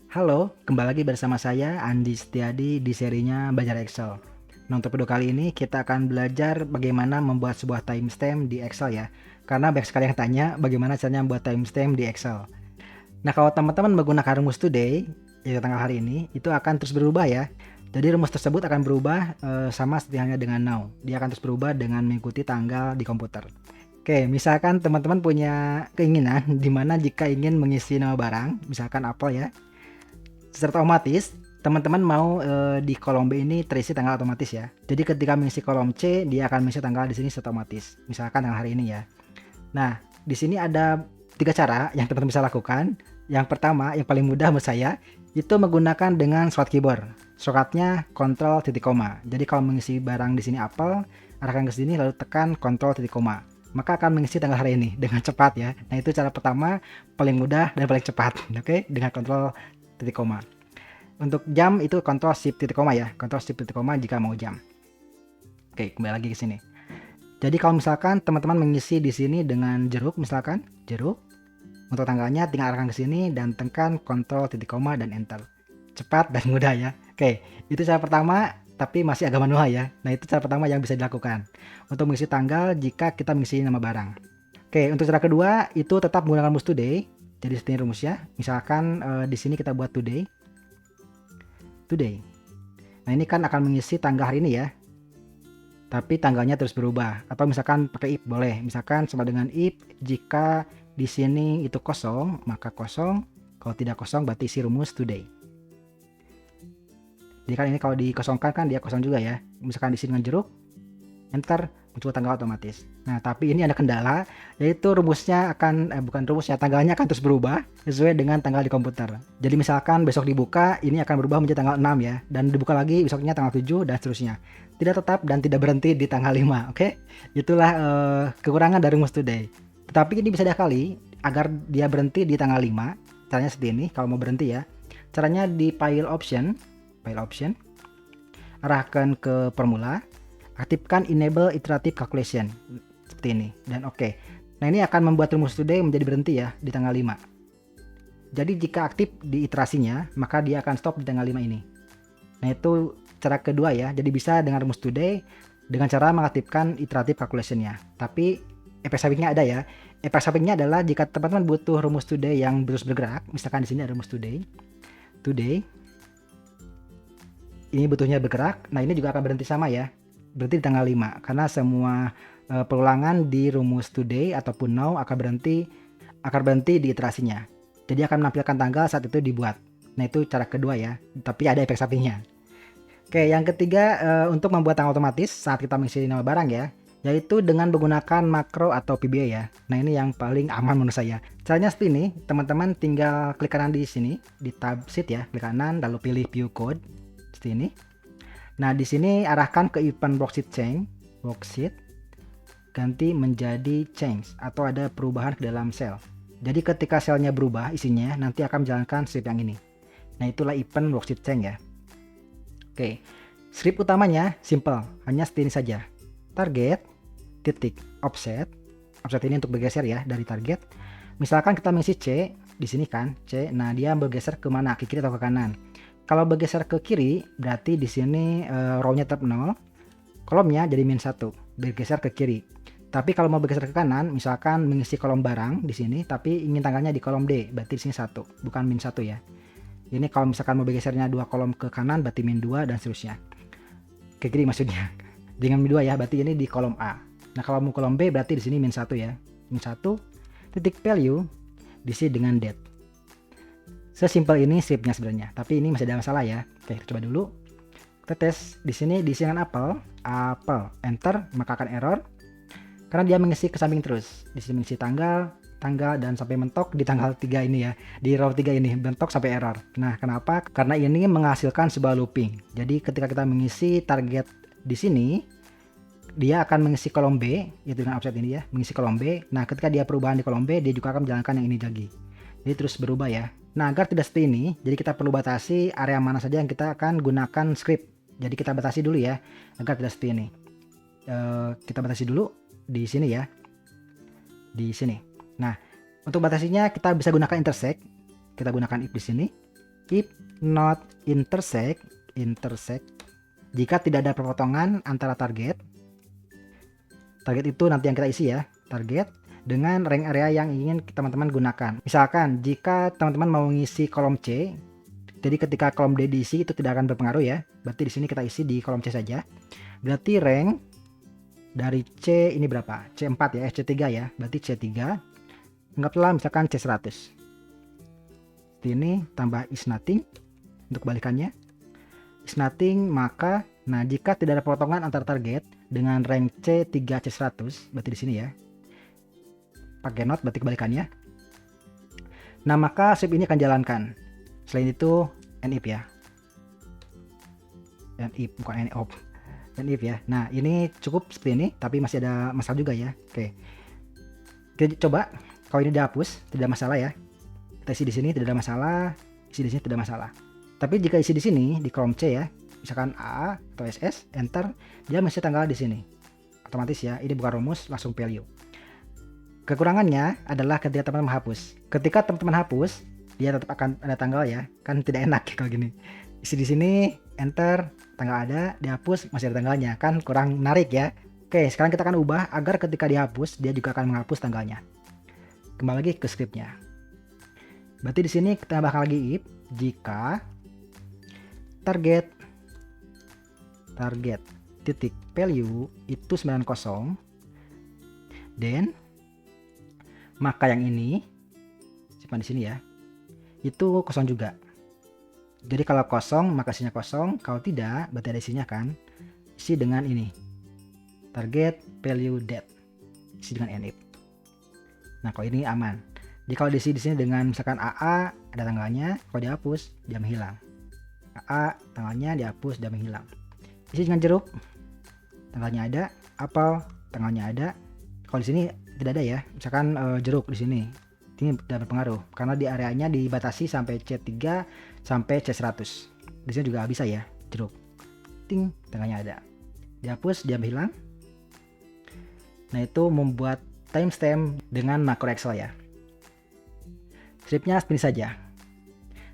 Halo, kembali lagi bersama saya Andi Setiadi di serinya Belajar Excel. Nah, untuk video kali ini kita akan belajar bagaimana membuat sebuah timestamp di Excel ya. Karena banyak sekali yang tanya bagaimana caranya membuat timestamp di Excel. Nah, kalau teman-teman menggunakan rumus today, yaitu tanggal hari ini, itu akan terus berubah ya. Jadi rumus tersebut akan berubah sama seperti halnya dengan now. Dia akan terus berubah dengan mengikuti tanggal di komputer. Oke, misalkan teman-teman punya keinginan di mana jika ingin mengisi nama barang, misalkan apel ya, secara otomatis teman-teman mau di kolom B ini terisi tanggal otomatis ya. Jadi ketika mengisi kolom C, dia akan mengisi tanggal di sini secara otomatis. Misalkan tanggal hari ini ya. Nah, di sini ada 3 cara yang teman-teman bisa lakukan. Yang pertama, yang paling mudah menurut saya, itu menggunakan dengan shortcut keyboard. Shortcutnya Ctrl titik koma. Jadi kalau mengisi barang di sini apel, arahkan ke sini lalu tekan Ctrl titik koma. Maka akan mengisi tanggal hari ini dengan cepat ya. Nah, itu cara pertama, paling mudah dan paling cepat. Oke, dengan Ctrl titik koma. Untuk jam itu Ctrl Shift titik koma ya. Ctrl Shift titik koma jika mau jam. Oke, kembali lagi ke sini. Jadi kalau misalkan teman-teman mengisi di sini dengan jeruk, misalkan jeruk, untuk tanggalnya tinggal arahkan ke sini dan tekan Ctrl titik koma dan Enter. Cepat dan mudah ya. Oke, itu cara pertama, tapi masih agak manual ya. Nah, itu cara pertama yang bisa dilakukan untuk mengisi tanggal jika kita mengisi nama barang. Oke, untuk cara kedua itu tetap menggunakan rumus today. Jadi seperti rumusnya, misalkan di sini kita buat today. Nah, ini kan akan mengisi tanggal hari ini ya. Tapi tanggalnya terus berubah. Atau misalkan pakai if boleh. Misalkan sama dengan if jika di sini itu kosong, maka kosong. Kalau tidak kosong berarti isi rumus today. Jadi kan ini kalau dikosongkan kan dia kosong juga ya. Misalkan di sini dengan jeruk, enter, muncul tanggal otomatis. Nah, tapi ini ada kendala, yaitu rumusnya akan bukan rumusnya, tanggalnya akan terus berubah sesuai dengan tanggal di komputer. Jadi misalkan besok dibuka, ini akan berubah menjadi tanggal 6 ya, dan dibuka lagi besoknya tanggal 7 dan seterusnya. Tidak tetap dan tidak berhenti di tanggal 5, oke? Itulah kekurangan dari rumus today. Tetapi ini bisa diakali agar dia berhenti di tanggal 5. Caranya seperti ini kalau mau berhenti ya. Caranya di file option, arahkan ke formula, aktifkan enable iterative calculation seperti ini dan oke. Nah, ini akan membuat rumus today menjadi berhenti ya di tanggal 5. Jadi jika aktif di iterasinya, maka dia akan stop di tanggal 5 ini. Nah, itu cara kedua ya. Jadi bisa dengan rumus today dengan cara mengaktifkan iterative calculation-nya. Tapi efek sampingnya ada ya. Efek sampingnya adalah jika teman-teman butuh rumus today yang terus bergerak, misalkan di sini ada rumus today. Ini butuhnya bergerak. Nah, ini juga akan berhenti sama ya. Berhenti di tanggal 5 karena semua perulangan di rumus today ataupun now akan berhenti di iterasinya. Jadi akan menampilkan tanggal saat itu dibuat. Nah, itu cara kedua ya, tapi ada efek sampingnya. Oke, yang ketiga untuk membuat tanggal otomatis saat kita mengisi nama barang ya, yaitu dengan menggunakan makro atau VBA ya. Nah, ini yang paling aman menurut saya. Caranya seperti ini, teman-teman tinggal klik kanan di sini, di tab sheet ya, klik kanan lalu pilih view code seperti ini. Nah, di sini arahkan ke event worksheet, ganti menjadi change atau ada perubahan ke dalam sel. Jadi ketika selnya berubah isinya, nanti akan menjalankan script yang ini. Nah, itulah event worksheet change ya. Oke, script utamanya simple, hanya seperti ini saja. Target, titik, offset ini untuk bergeser ya dari target. Misalkan kita mengisi C, di sini kan C, nah dia bergeser ke mana, ke kiri atau ke kanan. Kalau bergeser ke kiri, berarti di sini row-nya tetap 0, kolomnya jadi -1, bergeser ke kiri. Tapi kalau mau bergeser ke kanan, misalkan mengisi kolom barang di sini, tapi ingin tanggalnya di kolom D, berarti di sini 1, bukan -1 ya. Ini kalau misalkan mau bergesernya 2 kolom ke kanan, berarti -2 dan seterusnya. Ke kiri maksudnya. Dengan -2 ya, berarti ini di kolom A. Nah, kalau mau kolom B, berarti di sini -1 ya. -1, titik value, diisi dengan date. Sesimpel ini scriptnya sebenarnya, tapi ini masih ada masalah ya. Oke, coba dulu. Kita tes di sini diisi dengan apel, enter, maka akan error karena dia mengisi ke samping terus. Di sini mengisi tanggal dan sampai mentok di tanggal 3 ini ya. Di row 3 ini mentok sampai error. Nah, kenapa? Karena ini menghasilkan sebuah looping. Jadi ketika kita mengisi target di sini, dia akan mengisi kolom B, yaitu dengan offset ini ya, mengisi kolom B. Nah, ketika dia perubahan di kolom B, dia juga akan menjalankan yang ini lagi. Jadi terus berubah ya. Nah, agar tidak seperti ini, jadi kita perlu batasi area mana saja yang kita akan gunakan script. Jadi kita batasi dulu ya, agar tidak seperti ini. Kita batasi dulu di sini ya, di sini. Nah, untuk batasinya kita bisa gunakan intersect. Kita gunakan if di sini. if not intersect jika tidak ada perpotongan antara target itu nanti yang kita isi ya, target dengan rank area yang ingin teman-teman gunakan. Misalkan jika teman-teman mau ngisi kolom C, jadi ketika kolom D diisi itu tidak akan berpengaruh ya. Berarti di sini kita isi di kolom C saja. Berarti rank dari C ini berapa? C4 ya, C3 ya. Berarti C3. Anggaplah misalkan C100. Ini tambah is nothing untuk kebalikannya. Is nothing, maka nah jika tidak ada potongan antar target dengan rank C3 C100, berarti di sini ya. Pakai not berarti kebalikannya. Nah, maka script ini akan jalankan. Selain itu nif ya. Nif bukan nop. Nif ya. Nah, ini cukup seperti ini, tapi masih ada masalah juga ya. Oke. Kita coba kalau ini dihapus, tidak masalah ya. Kita isi di sini tidak ada masalah, isi di sini tidak masalah. Tapi jika isi di sini di kolom C ya, misalkan A atau SS, enter, dia masih tanggal di sini. Otomatis ya, ini bukan rumus, langsung value. Kekurangannya adalah ketika teman-teman menghapus. Ketika teman-teman hapus, dia tetap akan ada tanggal ya. Kan tidak enak ya kalau gini. Isi di sini, enter, tanggal ada, dihapus masih ada tanggalnya. Kan kurang menarik ya. Oke, sekarang kita akan ubah agar ketika dihapus, dia juga akan menghapus tanggalnya. Kembali lagi ke scriptnya. Berarti di sini kita tambahkan lagi if jika target titik value itu 90, then maka yang ini simpan di sini ya, itu kosong juga. Jadi kalau kosong maka isinya kosong, kalau tidak berarti ada isinya kan. Isi dengan ini, target value date, isi dengan nif. Nah kalau ini aman. Jadi kalau diisi di sini dengan misalkan AA ada tanggalnya, kalau dihapus dia menghilang. AA tanggalnya dihapus dia menghilang. Isi dengan jeruk, tanggalnya ada. Apel, tanggalnya ada. Kalau di sini tidak ada ya, misalkan jeruk di sini, ini tidak berpengaruh karena di areanya dibatasi sampai C3 sampai C100. Di sini juga bisa ya, jeruk. Ting, tanggalnya ada. Dihapus, dia hilang. Nah itu membuat timestamp dengan makro Excel ya. Scriptnya seperti saja.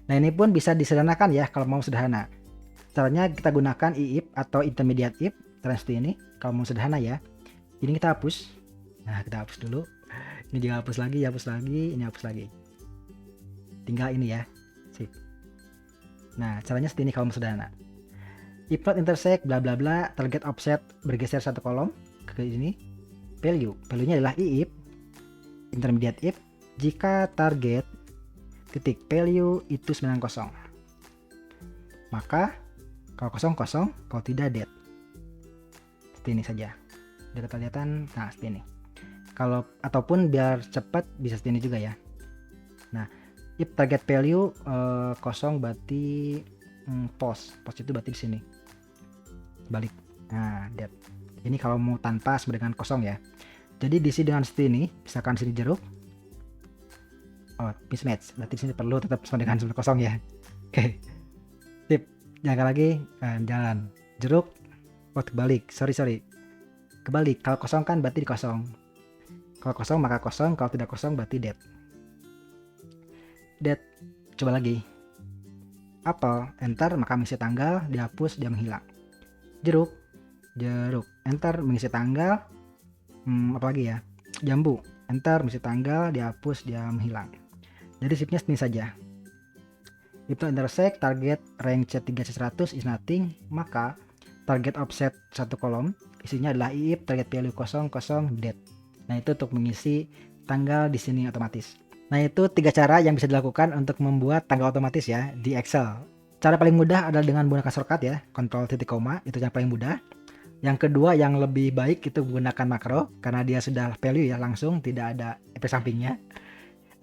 Nah ini pun bisa disederhanakan ya kalau mau sederhana. Caranya kita gunakan if atau intermediate if, seperti ini. Kalau mau sederhana ya. Ini kita hapus. Nah kita hapus dulu. Ini juga hapus lagi, ini hapus lagi. Tinggal ini ya. Sip. Nah caranya seperti ini kalau mau sederhana. If not intersect bla bla bla, target offset bergeser satu kolom ke ini. Value-nya adalah if intermediate if jika target titik value itu 90. Maka kalau kosong, kalau tidak dead. Seperti ini saja. Udah kelihatan, nah seperti ini. Kalau ataupun biar cepat bisa seperti ini juga ya. Nah, if target value kosong berarti post itu berarti di sini. Balik. Nah, dead. Ini kalau mau tanpa sama dengan kosong ya. Jadi diisi dengan seperti ini, misalkan sini jeruk. Oh, mismatch. Berarti di sini perlu tetap sama dengan kosong ya. Oke. Tip, jangan lagi jalan. Jeruk, kebalik. Sorry. Kebalik. Kalau kosong kan berarti di kosong. Kalau kosong maka kosong, kalau tidak kosong berarti dead. Dead. Coba lagi. Apel, enter maka mengisi tanggal, dihapus dia menghilang. Jeruk, enter mengisi tanggal. Apa lagi ya? Jambu, enter mengisi tanggal, dihapus dia menghilang. Jadi scriptnya seperti saja. If not intersect target rank C3 C100 is nothing, maka target offset satu kolom isinya adalah if target value 00 dead. Nah itu untuk mengisi tanggal di sini otomatis. Nah itu 3 cara yang bisa dilakukan untuk membuat tanggal otomatis ya di Excel. Cara paling mudah adalah dengan menggunakan shortcut ya, Ctrl titik koma, itu yang paling mudah. Yang kedua yang lebih baik itu menggunakan makro karena dia sudah value ya langsung, tidak ada efek sampingnya.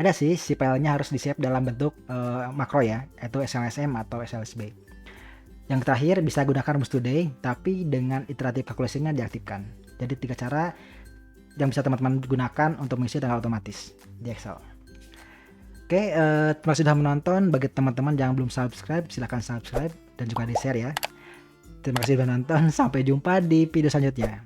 Ada sih, si filenya harus di-save dalam bentuk makro ya, yaitu SLSM atau SLSB. Yang terakhir bisa gunakan rumus today tapi dengan iteratif calculation-nya diaktifkan. Jadi 3 cara yang bisa teman-teman gunakan untuk mengisi tanggal otomatis di Excel. Oke, terima kasih sudah menonton. Bagi teman-teman yang belum subscribe, silahkan subscribe dan juga di-share ya. Terima kasih sudah menonton. Sampai jumpa di video selanjutnya.